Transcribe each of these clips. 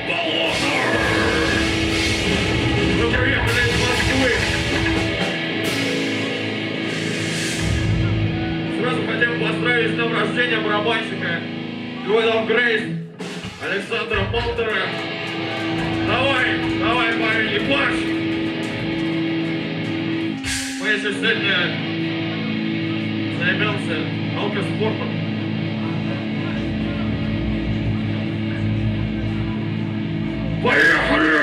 Мы приехали из Москвы. Сразу хотим поздравить с днем рождения барабанщика Гвидов Грейс Александра Полтера. Давай, парень, не плачь. Мы еще сегодня займемся алкоспортом. Поехали!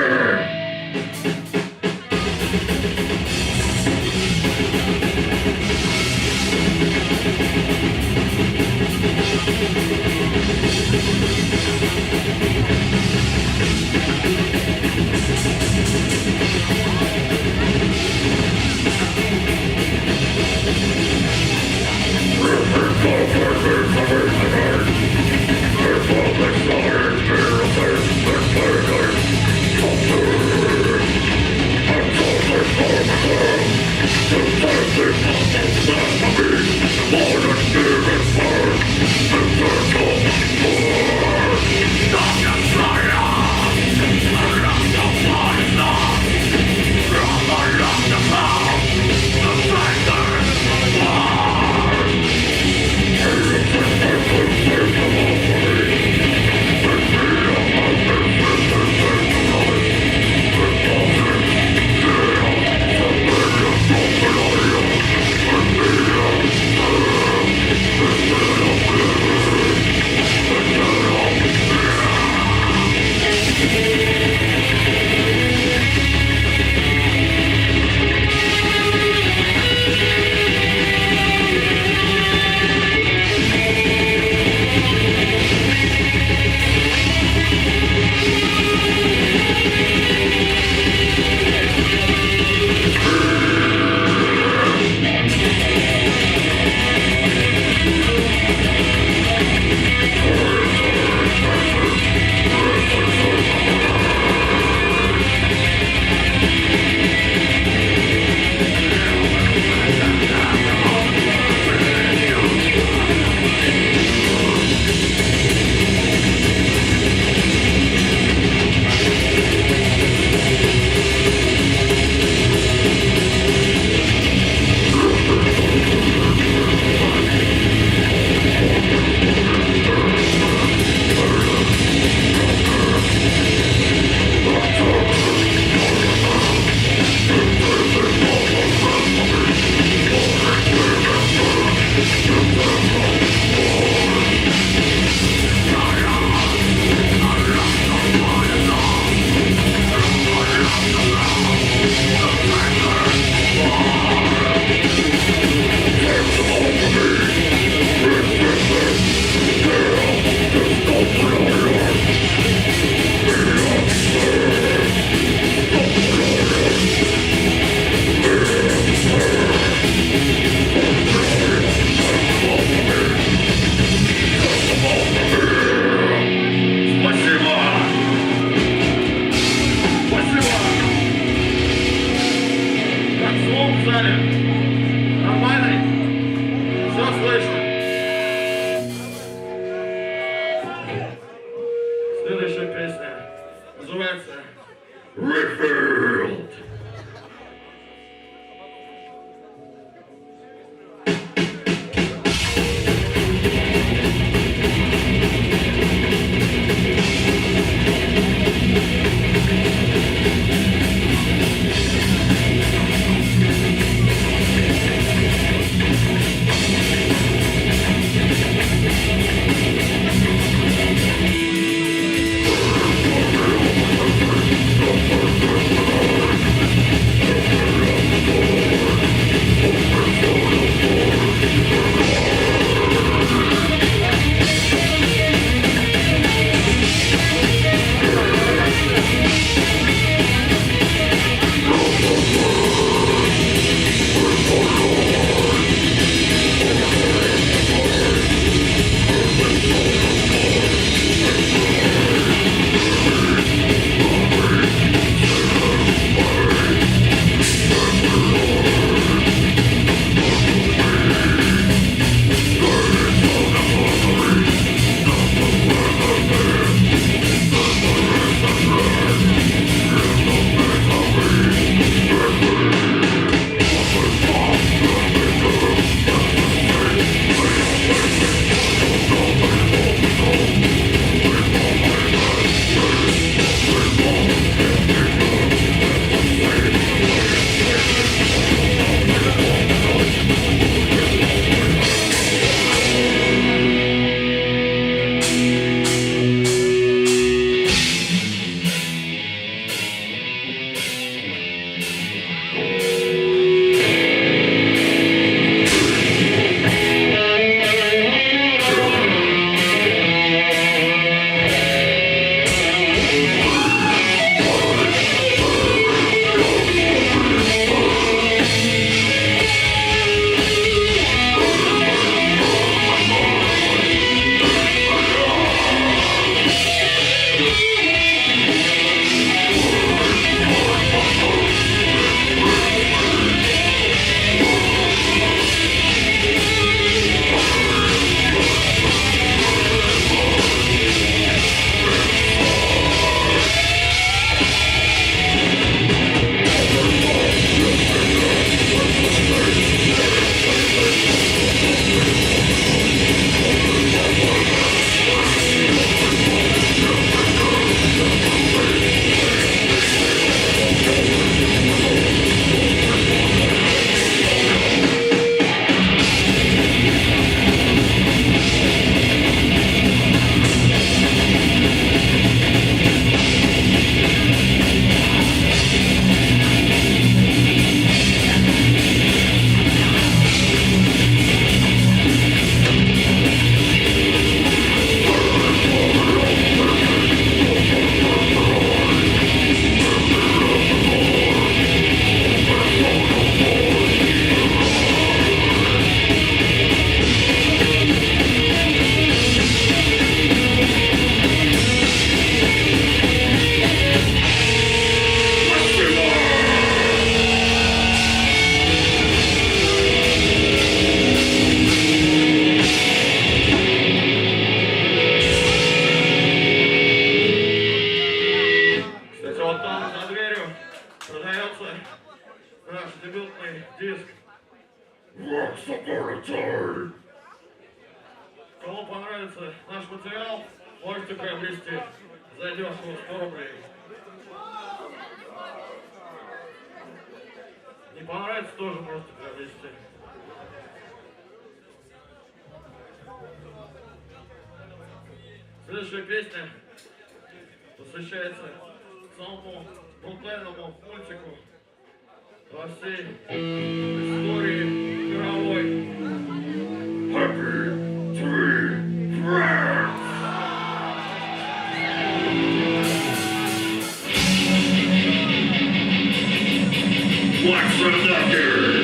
Следующая песня называется Refilled. дебютный диск Once Upon a Time. Кому понравится наш материал, можете приобрести задешево 100 рублей. Не понравится, тоже можете приобрести. Следующая песня посвящается самому брутальному мультику во всей истории мировой. Happy Tree Friends! What's the matter?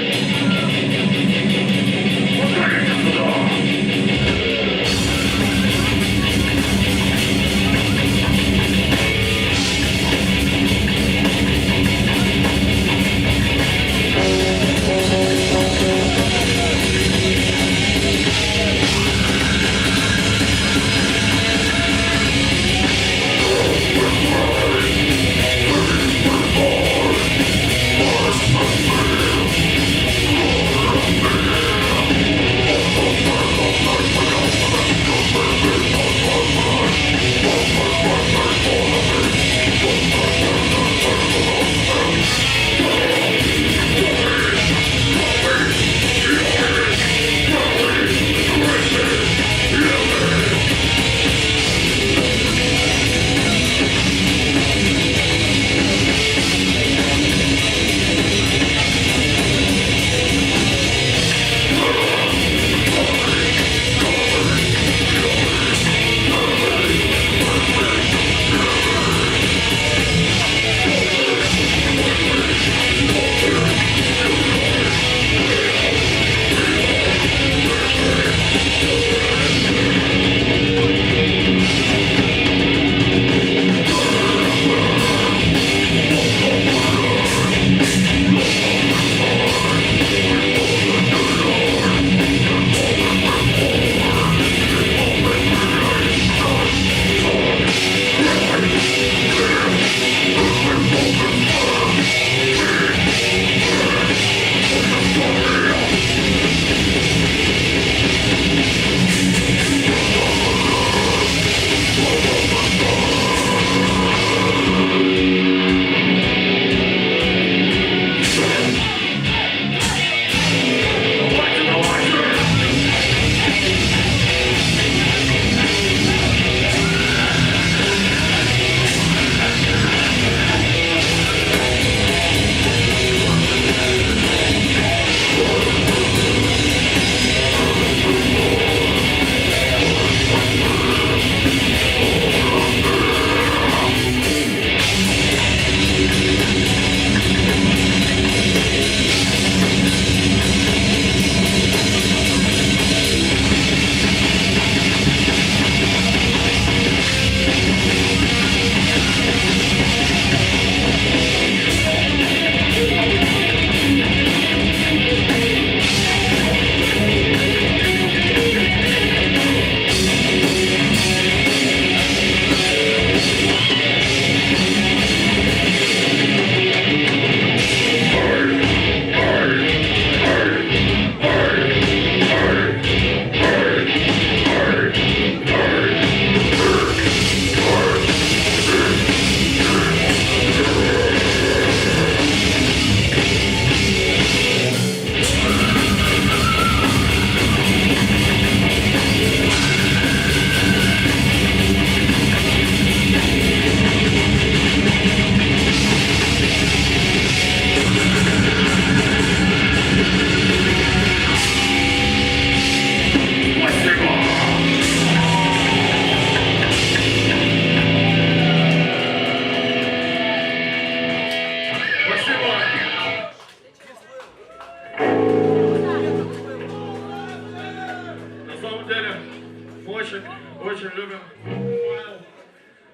очень любим.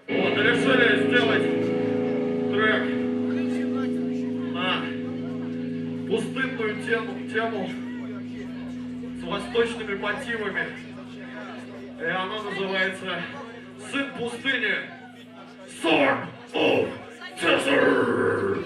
Вот, и решили сделать трек на пустынную тему с восточными мотивами. И она называется «Сын пустыни». Son of Desert.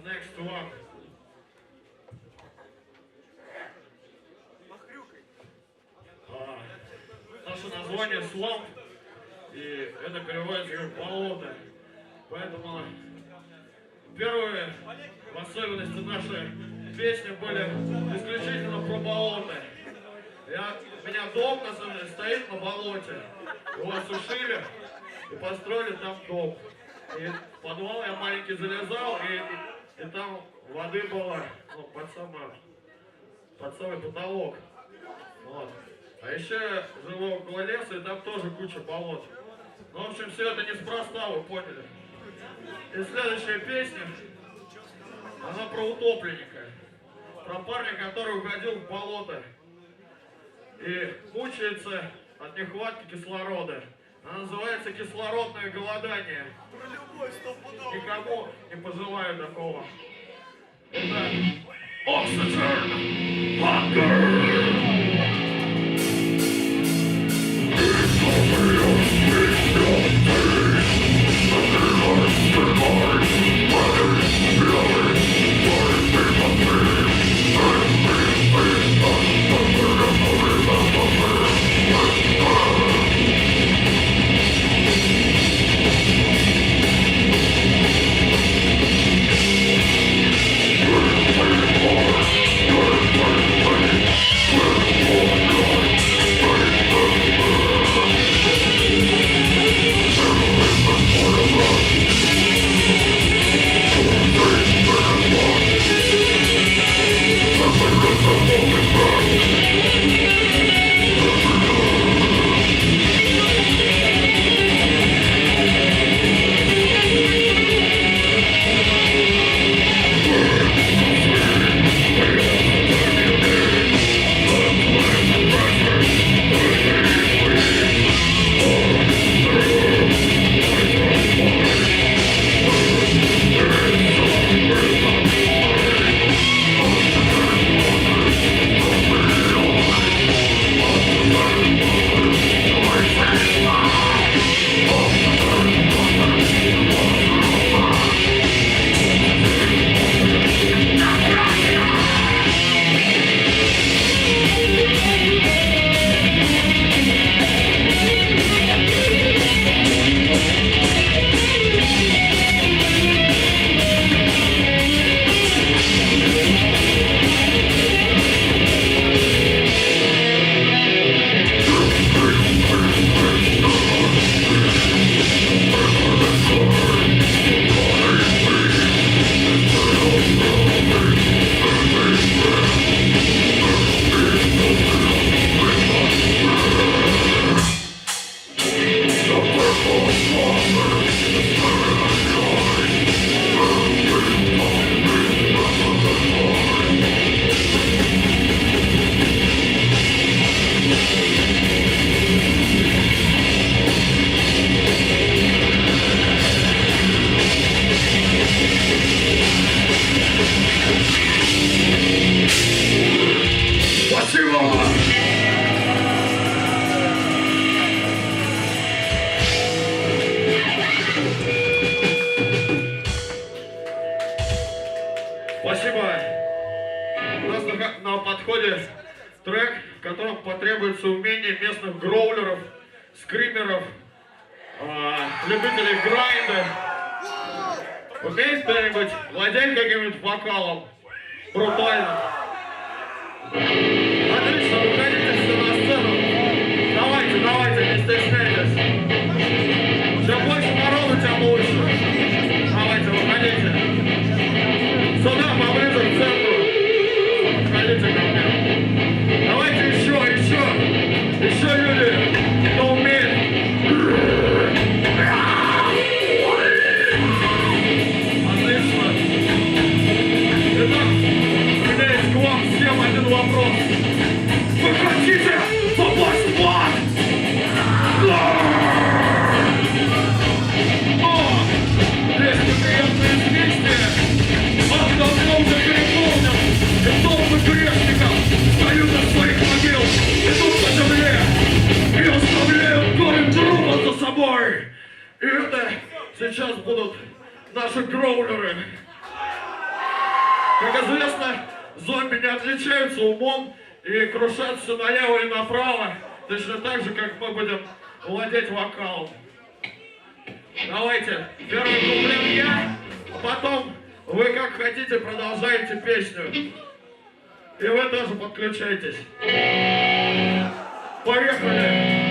the next one. Наше название «Swamp», и это переводится как «болото». Поэтому первые в особенности наши песни были исключительно про болото. У меня дом, на самом деле, стоит на болоте. Его осушили и построили там дом. И в подвал я маленький залезал, и там воды было, ну, под самый потолок. Вот. А еще я живу около леса, и там тоже куча болот. Ну, в общем, все это неспроста, вы поняли. И следующая песня, она про утопленника. Про парня, который угодил в болото и мучается от нехватки кислорода. Она называется «Кислородное голодание». Никому не пожелаю такого. Это Oxygen Hunger! Спасибо. У нас на подходе трек, в котором потребуется умение местных гроулеров, скримеров, любителей грайнда. Умеет кто-нибудь владеть каким-нибудь вокалом? Брутально. Отлично, выходите все на сцену. Давайте, не стесняйтесь. Чем больше народу, тем лучше. Давайте, выходите. Сюда, поближе к центру. Подходите ко мне. Давайте еще люди, кто умеет. Отлично. Итак, у меня есть к вам всем один вопрос. Вы хотите попасть в ад? Есть неприятное известие. Ад давно уже переполнен, и толпы грешников встают от своих могил, идут по земле и оставляют горы трупов за собой. И это сейчас будут наши гроулеры. Как известно, зомби не отличаются умом и крушат все налево и направо, точно так же, как мы будем владеть вокалом. Давайте, первый куплет я, а потом вы как хотите продолжаете песню. И вы тоже подключайтесь. Поехали!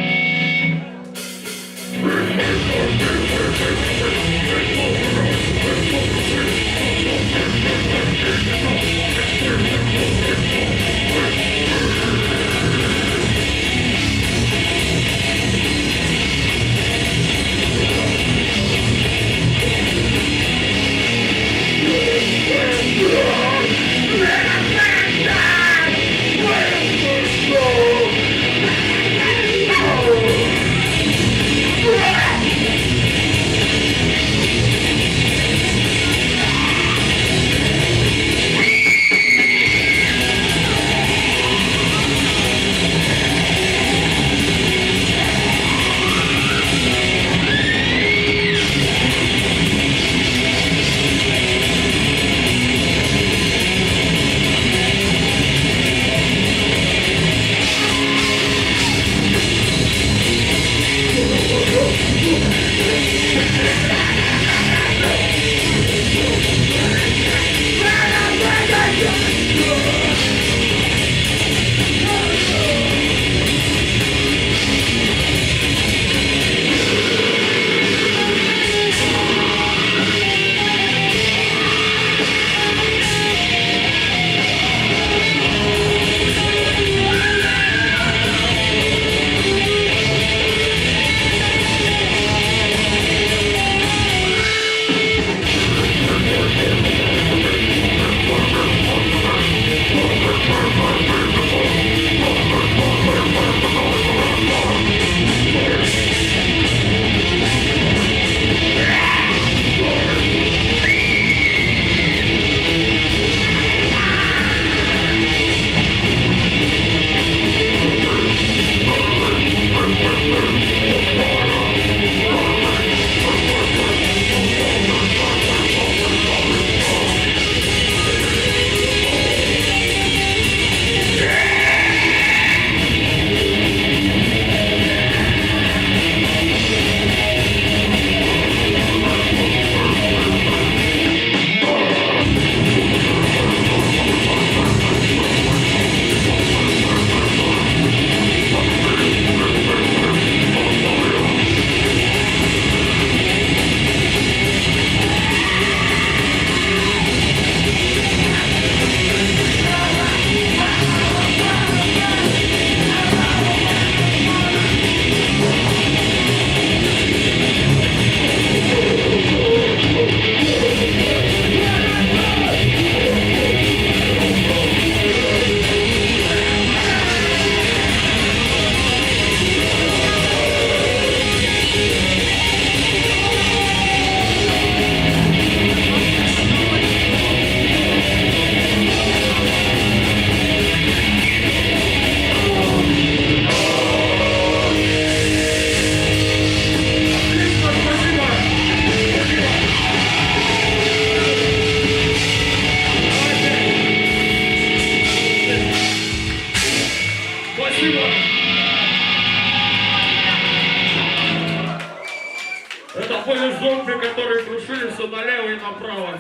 Это были зомби, которые крушили все налево и направо.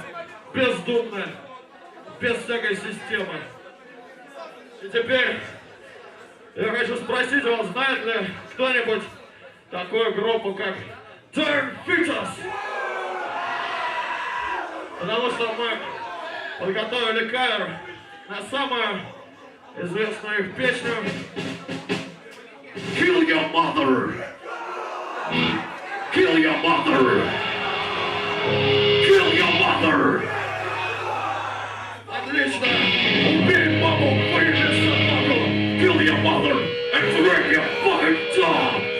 Бездумно. Без всякой системы. И теперь я хочу спросить вас, знает ли кто-нибудь такую группу, как Turn Features? Потому что мы подготовили кавер на самую известную их песню Kill Your Mother! Kill Your Mother! Kill Your Mother! Отлично! Убей маму, вырежи собаку! Kill your mother and break your fucking dog!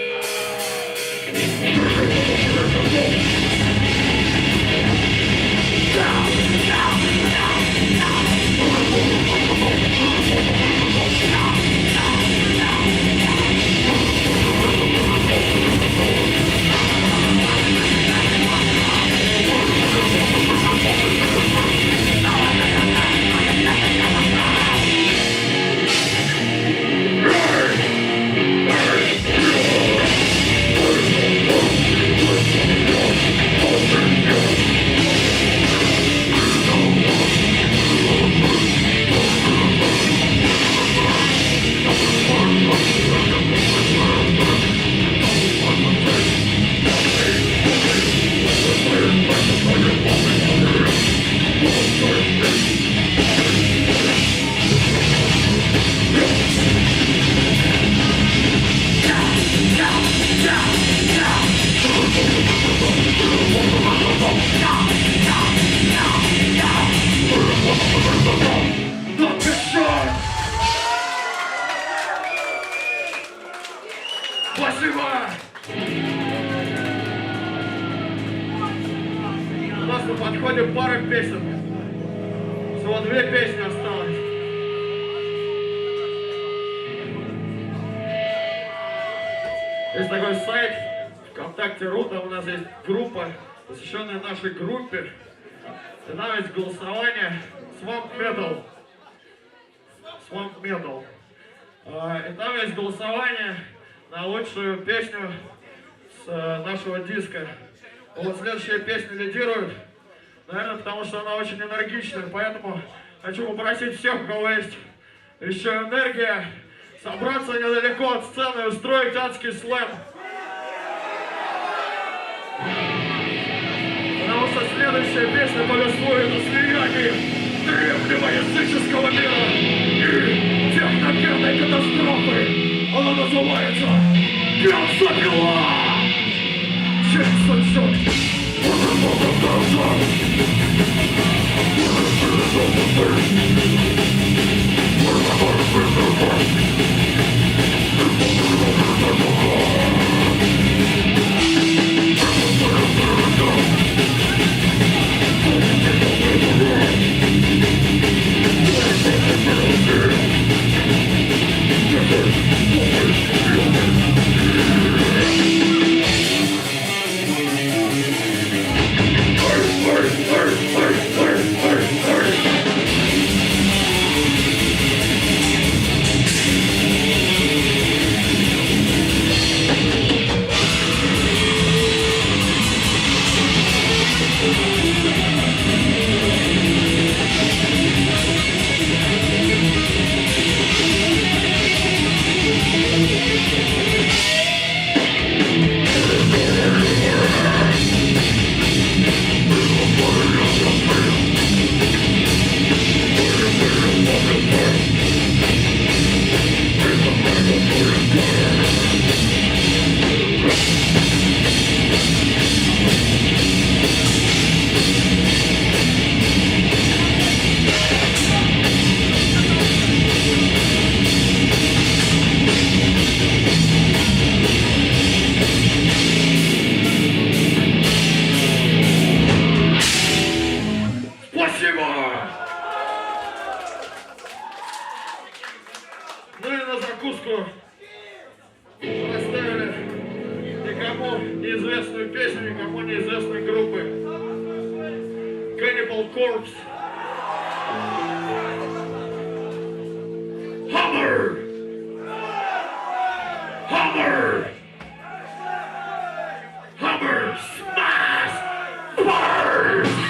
нас на подходе пара песен. Всего 2 песни осталось. Есть такой сайт ВКонтакте.ру, там у нас есть группа, посвященная нашей группе. И там есть голосование Swamp Metal. Swamp Metal. И там есть голосование на лучшую песню с нашего диска. Вот следующая песня лидирует, наверное, потому что она очень энергичная, поэтому хочу попросить всех, у кого есть еще энергия, собраться недалеко от сцены и устроить адский слэм. Потому что следующая песня повествует о слиянии древнего языческого мира и техногенной катастрофы. Она называется «Бензопила». Поставили никому неизвестную песню, никому неизвестной группы Cannibal Corpse. Hammer! Hammer! Hammer! Smash! Burst!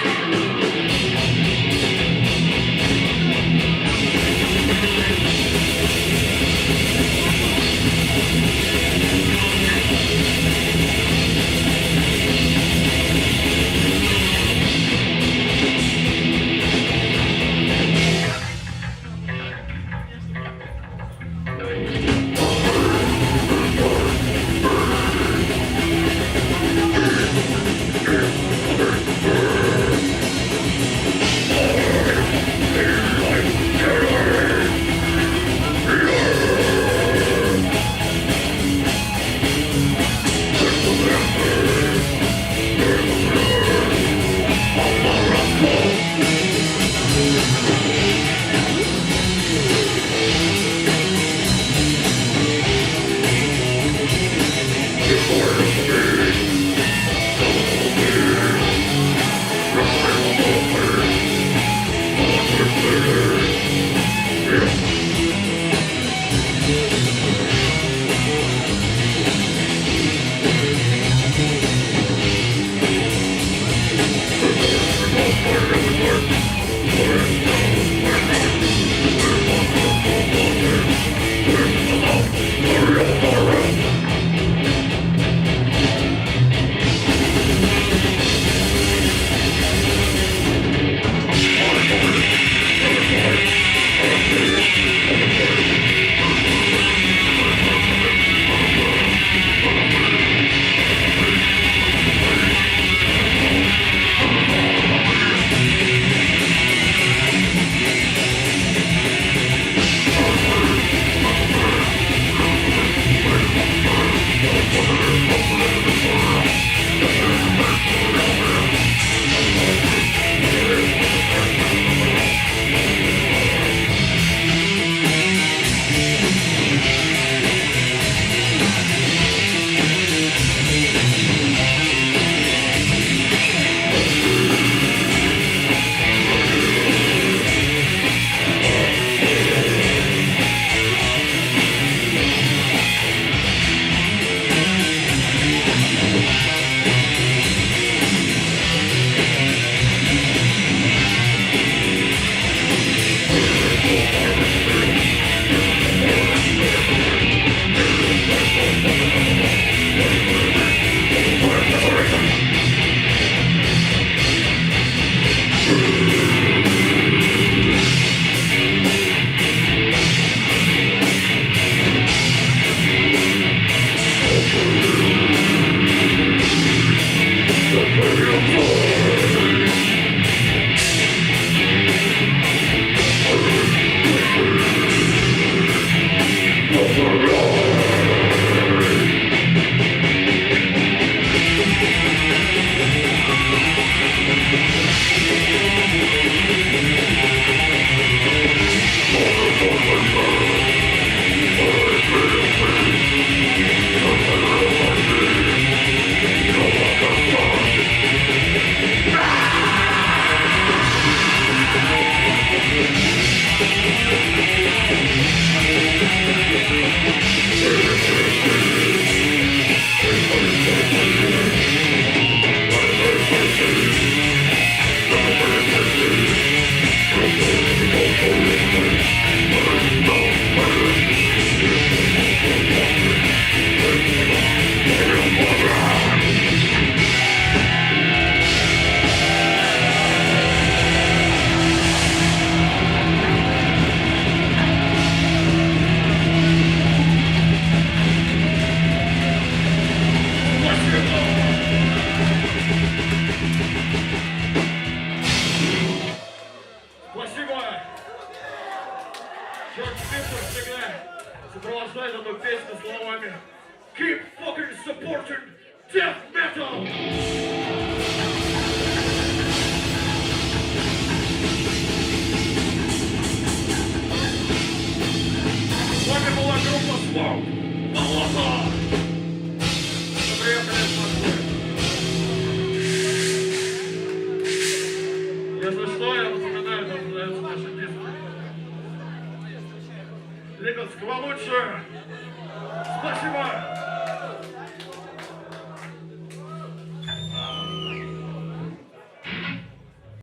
Лиговского лучше. Спасибо.